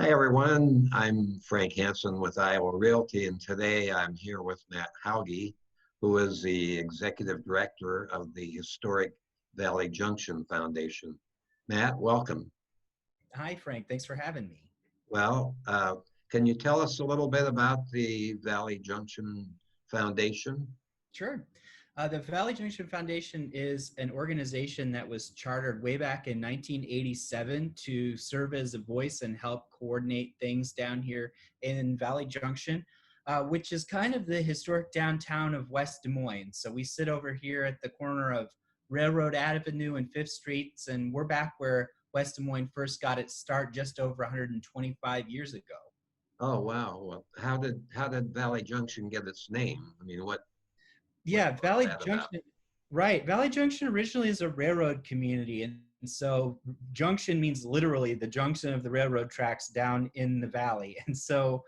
Hi, everyone. I'm Frank Hansen with Iowa Realty, and today I'm here with Matt Hauge, who is the Executive Director of the Historic Valley Junction Foundation. Matt, welcome. Hi, Frank. Thanks for having me. Well, can you tell us a little bit about the Valley Junction Foundation? Sure. The Valley Junction Foundation is an organization that was chartered way back in 1987 to serve as a voice and help coordinate things down here in Valley Junction, which is kind of the historic downtown of West Des Moines. So we sit over here at the corner of Railroad Avenue and Fifth Streets, and we're back where West Des Moines first got its start just over 125 years ago. Oh, wow. Well, how did Valley Junction get its name? I mean, what Yeah, was Valley that about? Junction, right. Valley Junction originally is a railroad community. And so junction means literally the junction of the railroad tracks down in the valley. And so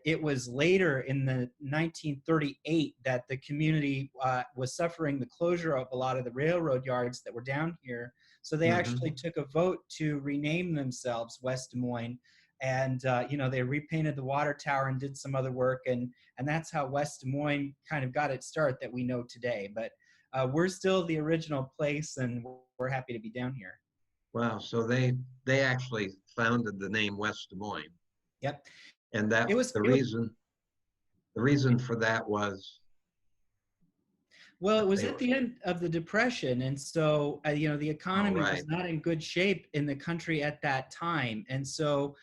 it was later in the 1938 that the community was suffering the closure of a lot of the railroad yards that were down here. So they actually Hmm. took a vote to rename themselves West Des Moines. And they repainted the water tower and did some other work, and that's how West Des Moines kind of got its start that we know today. But we're still the original place, and we're happy to be down here. Wow. So they actually founded the name West Des Moines, Yep. and It that was the it was reason for that was well, it was they at were the end of the Depression, and so the all economy was right. not in good shape in the country at that time, and so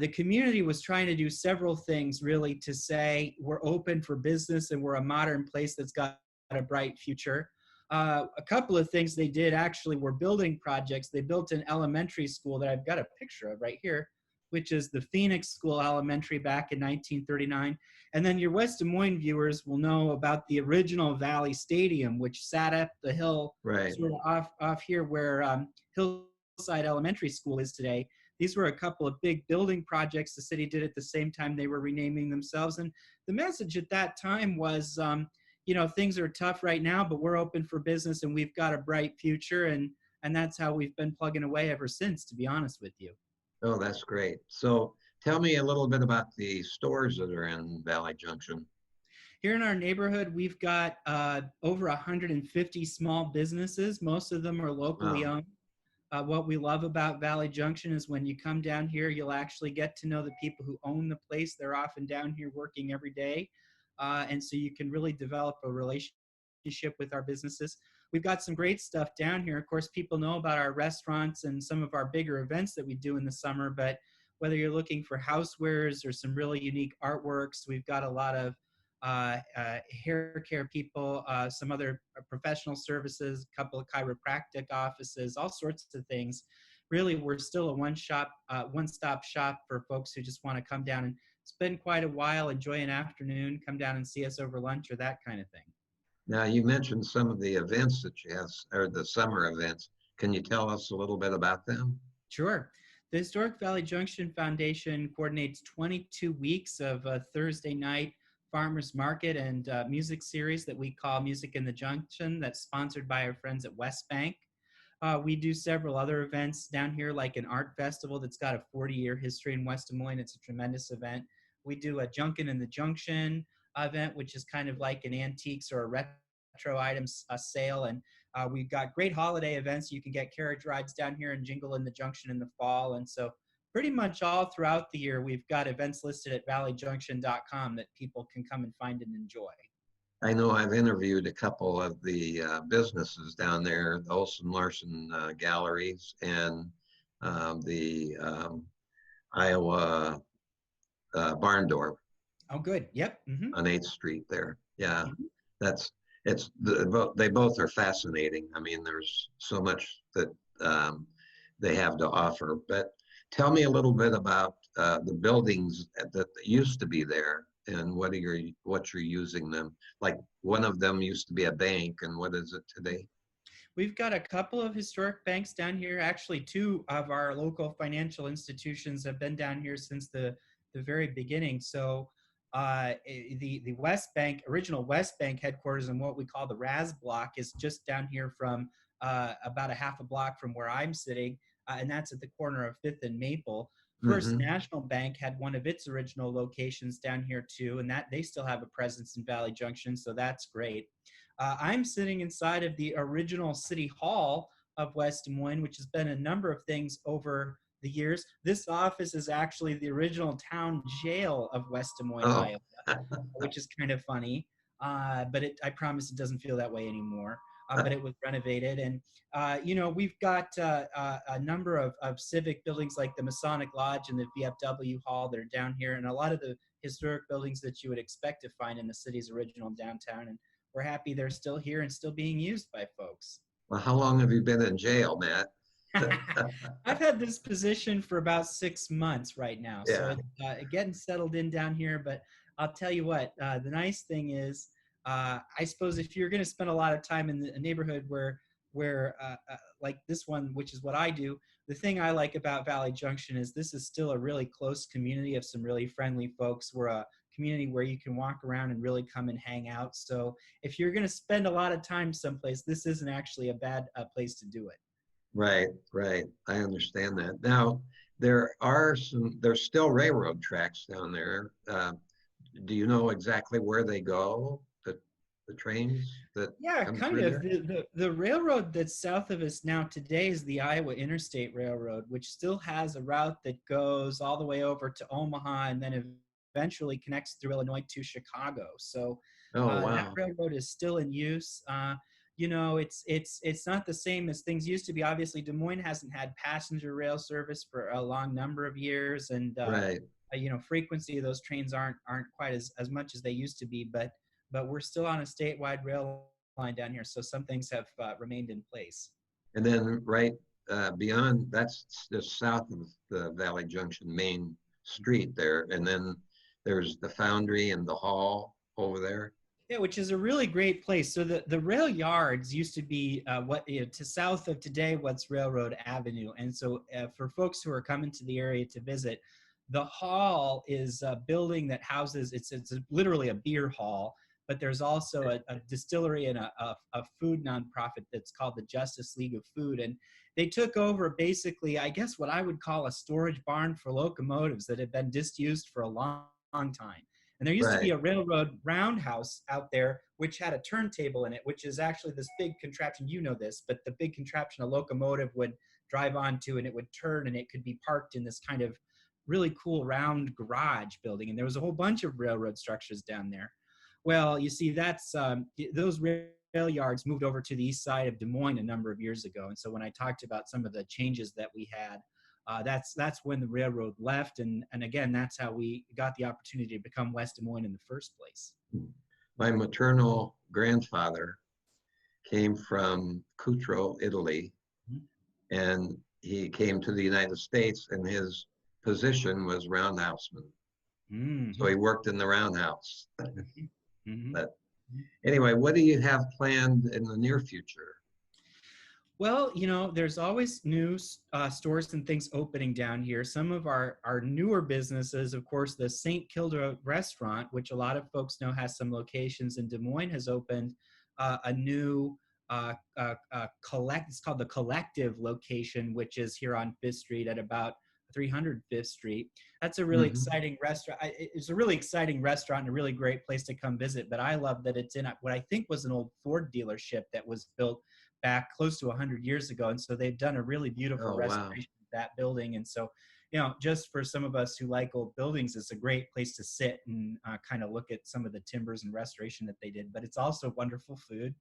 the community was trying to do several things really to say we're open for business and we're a modern place that's got a bright future. A couple of things they did actually were building projects. They built an elementary school that I've got a picture of right here, which is the Phoenix School Elementary back in 1939. And then your West Des Moines viewers will know about the original Valley Stadium, which sat up the hill, Right. sort of off here where Hillside Elementary School is today. These were a couple of big building projects the city did at the same time they were renaming themselves. And the message at that time was, things are tough right now, but we're open for business and we've got a bright future. And that's how we've been plugging away ever since, to be honest with you. Oh, that's great. So tell me a little bit about the stores that are in Valley Junction. Here in our neighborhood, we've got over 150 small businesses. Most of them are locally Wow. owned. What we love about Valley Junction is when you come down here, you'll actually get to know the people who own the place. They're often down here working every day. And so you can really develop a relationship with our businesses. We've got some great stuff down here. Of course, people know about our restaurants and some of our bigger events that we do in the summer, but whether you're looking for housewares or some really unique artworks, we've got a lot of hair care people, some other professional services, a couple of chiropractic offices, all sorts of things. Really, we're still a one-stop shop for folks who just want to come down and spend quite a while, enjoy an afternoon, come down and see us over lunch or that kind of thing. Now you mentioned some of the events that you have, or the summer events. Can you tell us a little bit about them? Sure. The Historic Valley Junction Foundation coordinates 22 weeks of a Thursday night farmers market and music series that we call Music in the Junction, that's sponsored by our friends at West Bank. We do several other events down here, like an art festival that's got a 40-year history in West Des Moines. It's a tremendous event. We do a Junkin' in the Junction event, which is kind of like an antiques or a retro items sale. And we've got great holiday events. You can get carriage rides down here and Jingle in the Junction in the fall. And so pretty much all throughout the year, we've got events listed at valleyjunction.com that people can come and find and enjoy. I know I've interviewed a couple of the businesses down there, the Olson Larson galleries and the Iowa barn door Oh, good. Yep. on 8th Street there. Yeah, Mhm. that's they both are fascinating. I mean, there's so much that they have to offer. But tell me a little bit about the buildings that used to be there and what you're using them. Like one of them used to be a bank, and what is it today? We've got a couple of historic banks down here. Actually, two of our local financial institutions have been down here since the very beginning. So the West Bank, original West Bank headquarters and what we call the RAS block is just down here from about a half a block from where I'm sitting, and that's at the corner of 5th and Maple. First Hmm. National Bank had one of its original locations down here too, and that they still have a presence in Valley Junction, so that's great. I'm sitting inside of the original City Hall of West Des Moines, which has been a number of things over the years. This office is actually the original town jail of West Des Moines, Oh, Iowa, which is kind of funny. But I promise it doesn't feel that way anymore. But it was renovated, and we've got a number of civic buildings like the Masonic Lodge and the VFW Hall that are down here, and a lot of the historic buildings that you would expect to find in the city's original downtown. And we're happy they're still here and still being used by folks. well, how long have you been in jail, Matt? I've had this position for about 6 months right now, so Yeah, it's getting settled in down here. But I'll tell you what, the nice thing is, I suppose if you're going to spend a lot of time in the neighborhood where like this one, which is what I do, the thing I like about Valley Junction is this is still a really close community of some really friendly folks. We're a community where you can walk around and really come and hang out. So if you're going to spend a lot of time someplace, this isn't actually a bad place to do it. right, right. I understand that. Now, there's still railroad tracks down there. Do you know exactly where they go? The trains that Yeah, come kind through of. there? The railroad that's south of us now today is the Iowa Interstate Railroad, which still has a route that goes all the way over to Omaha and then eventually connects through Illinois to Chicago. So Oh, that wow. railroad is still in use. It's not the same as things used to be. Obviously, Des Moines hasn't had passenger rail service for a long number of years, and Right. frequency of those trains aren't quite as much as they used to be, but we're still on a statewide rail line down here, so some things have remained in place. And then right beyond, that's just south of the Valley Junction main street there. And then there's the foundry and the hall over there. Yeah, which is a really great place. So the rail yards used to be to south of today what's Railroad Avenue, and so for folks who are coming to the area to visit, the hall is a building that houses it's literally a beer hall, but there's also a distillery and a food nonprofit that's called the Justice League of Food, and they took over basically, I guess, what I would call a storage barn for locomotives that had been disused for a long time. And there used to be Right. a railroad roundhouse out there, which had a turntable in it, which is actually this big contraption. You know this, but the big contraption a locomotive would drive onto, and it would turn, and it could be parked in this kind of really cool round garage building. And there was a whole bunch of railroad structures down there. Well, you see, that's those rail yards moved over to the east side of Des Moines a number of years ago. And so when I talked about some of the changes that we had, that's when the railroad left, and again, that's how we got the opportunity to become West Des Moines in the first place. My maternal grandfather came from Cutro, Italy, and he came to the United States, and his position was roundhouseman. So Mm-hmm. he worked in the roundhouse. Mm-hmm. But anyway, what do you have planned in the near future? Well, there's always new stores and things opening down here. Some of our newer businesses, of course, the St. Kilda restaurant, which a lot of folks know has some locations in Des Moines, has opened a new it's called the Collective location, which is here on Fifth Street at about 300 Fifth Street. That's a really Hmm. exciting restaurant. It's a really exciting restaurant and a really great place to come visit. But I love that it's in what I think was an old Ford dealership that was built back close to 100 years ago. And so they've done a really beautiful Oh, wow. restoration of that building. And so, just for some of us who like old buildings, it's a great place to sit and kind of look at some of the timbers and restoration that they did. But it's also wonderful food.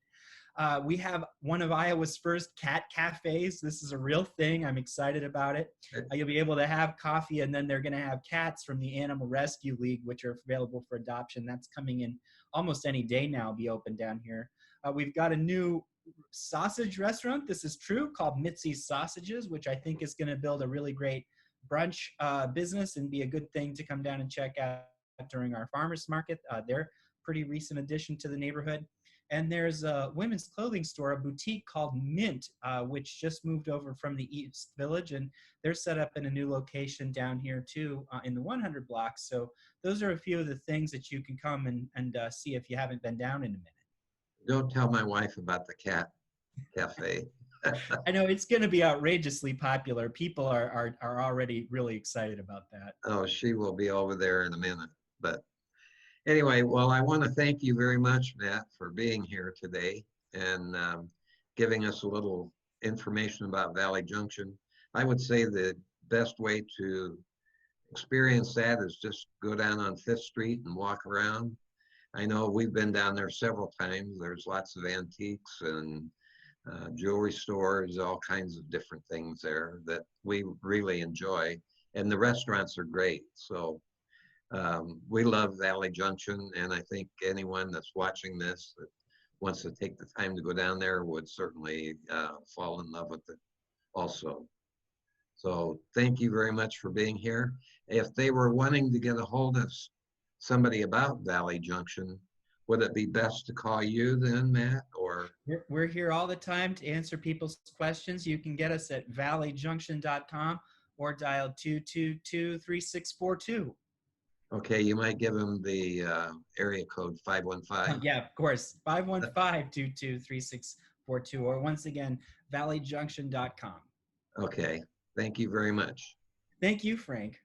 We have one of Iowa's first cat cafes. This is a real thing. I'm excited about it. You'll be able to have coffee, and then they're going to have cats from the Animal Rescue League, which are available for adoption. That's coming in almost any day now, be open down here. We've got a new sausage restaurant. This is true, called Mitzi's Sausages, which I think is going to build a really great brunch business and be a good thing to come down and check out during our farmers market. They're pretty recent addition to the neighborhood. And there's a women's clothing store, a boutique called Mint, which just moved over from the East Village, and they're set up in a new location down here too, in the 100 block. So those are a few of the things that you can come and see if you haven't been down in a minute. Don't tell my wife about the cat cafe. I know it's going to be outrageously popular. People are already really excited about that. Oh, she will be over there in a minute. But anyway, well, I want to thank you very much, Matt, for being here today and giving us a little information about Valley Junction. I would say the best way to experience that is just go down on Fifth Street and walk around. I know we've been down there several times. There's lots of antiques and jewelry stores, all kinds of different things there that we really enjoy. And the restaurants are great. So we love Valley Junction. And I think anyone that's watching this that wants to take the time to go down there would certainly fall in love with it also. So thank you very much for being here. If they were wanting to get a hold of somebody about Valley Junction, would it be best to call you then, Matt, or? We're here all the time to answer people's questions. You can get us at valleyjunction.com or dial 222-3642. Okay, you might give them the area code 515. Yeah, of course. 515-22-3642, or once again, valleyjunction.com. Okay, thank you very much. Thank you, Frank.